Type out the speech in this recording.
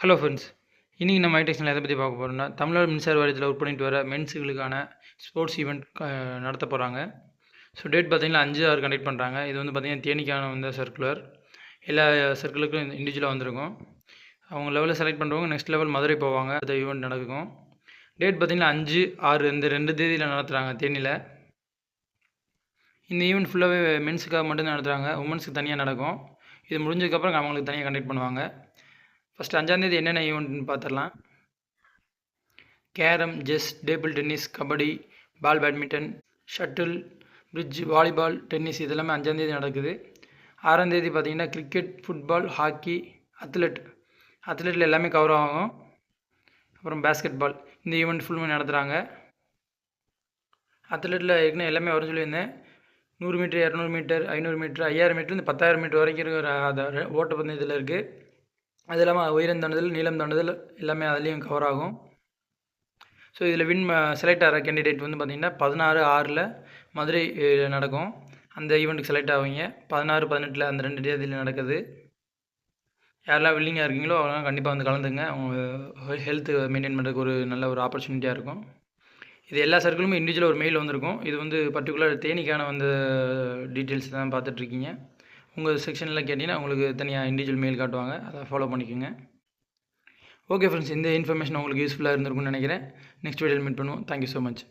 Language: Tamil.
ஹலோ ஃப்ரெண்ட்ஸ், இன்றைக்கி நம்ம ஐடெக்ஸில் எதை பற்றி பார்க்க போகிறோம்னா, தமிழ்நாடு மின்சார வாரியத்தில் ஒர்க் பண்ணிட்டு வர மென்ஸுகளுக்கான ஸ்போர்ட்ஸ் ஈவெண்ட் நடத்த போகிறாங்க. ஸோ டேட் பார்த்திங்கன்னா 5/6 கண்டக்ட் பண்ணுறாங்க. இது வந்து பார்த்திங்கன்னா தேனிக்கான வந்த சர்க்குலர். எல்லா சர்க்கிளுக்கும் இண்டிவிஜுவலாக வந்திருக்கும். அவங்க லெவலில் செலக்ட் பண்ணுறவங்க நெக்ஸ்ட் லெவல் மதுரை போவாங்க. அந்த ஈவெண்ட் நடக்கும். டேட் பார்த்திங்கன்னா 5, 6 இந்த 2 தேதியில் நடத்துகிறாங்க தேனியில். இந்த ஈவெண்ட் ஃபுல்லாகவே மென்ஸுக்காக மட்டும்தான் நடத்துகிறாங்க. உமன்ஸுக்கு தனியாக நடக்கும். இது முடிஞ்சதுக்கப்புறம் அவங்களுக்கு தனியாக கண்டக்ட் பண்ணுவாங்க. ஃபஸ்ட்டு 5ஆந்தேதி என்னென்ன ஈவெண்ட்னு பார்த்துடலாம். Carrom, chess, table tennis, kabaddi, ball badminton, shuttle, bridge, volleyball, tennis இதெல்லாமே 5ஆந்தேதி நடக்குது. 6ஆந்தேதி பார்த்திங்கன்னா கிரிக்கெட், ஃபுட்பால், ஹாக்கி, அத்லெட்டில் எல்லாமே கவர் ஆகும். அப்புறம் பேஸ்கெட் பால் இந்த ஈவெண்ட் ஃபுல்லுமே நடத்துகிறாங்க. அத்லெட்டில் ஏற்கனவே எல்லாமே வர சொல்லியிருந்தேன். 100 மீட்டர், 200 மீட்டர், 500 மீட்டர், 5000 மீட்டர், இந்த 10,000 மீட்டர் வரைக்கும் இருக்கிற அந்த ஓட்டப்பந்தயத்தில் இருக்குது. அது இல்லாமல் உயரம் தாண்டுதல், நீளம் தாண்டுதல் எல்லாமே அதுலேயும் கவர் ஆகும். ஸோ இதில் செலக்ட் ஆகிற கேண்டிடேட் வந்து பார்த்திங்கன்னா 16/6 மதுரை நடக்கும். அந்த ஈவெண்ட்டுக்கு செலக்ட் ஆவீங்க. 16, 18 அந்த 2 தேதியில் நடக்குது. யாரெல்லாம் வில்லிங்காக இருக்கீங்களோ அவங்களாம் கண்டிப்பாக வந்து கலந்துங்க. அவங்க ஹெல்த் மெயின்டைன் பண்ணுறதுக்கு ஒரு நல்ல ஒரு ஆப்பர்ச்சுனிட்டியாக இருக்கும். இது எல்லா சர்க்கிளுமே இண்டிவிஜுவலாக ஒரு மெயில் வந்திருக்கும். இது வந்து பர்டிகுலர் தேனிக்கான வந்த டீட்டெயில்ஸ் தான் பார்த்துட்ருக்கீங்க. உங்கள் செக்ஷனில் கேட்டிங்கன்னா உங்களுக்கு தனியாக இண்டிவிஜுவல் மெயில் காட்டுவாங்க. அதை ஃபாலோ பண்ணிக்கோங்க. ஓகே ஃப்ரெண்ட்ஸ், இந்த இன்ஃபர்மேஷன் உங்களுக்கு யூஸ்ஃபுல்லாக இருந்திருக்கும்னு நினைக்கிறேன். நெக்ஸ்ட் வீடியோவில் மீட் பண்ணுவோம். Thank you so much.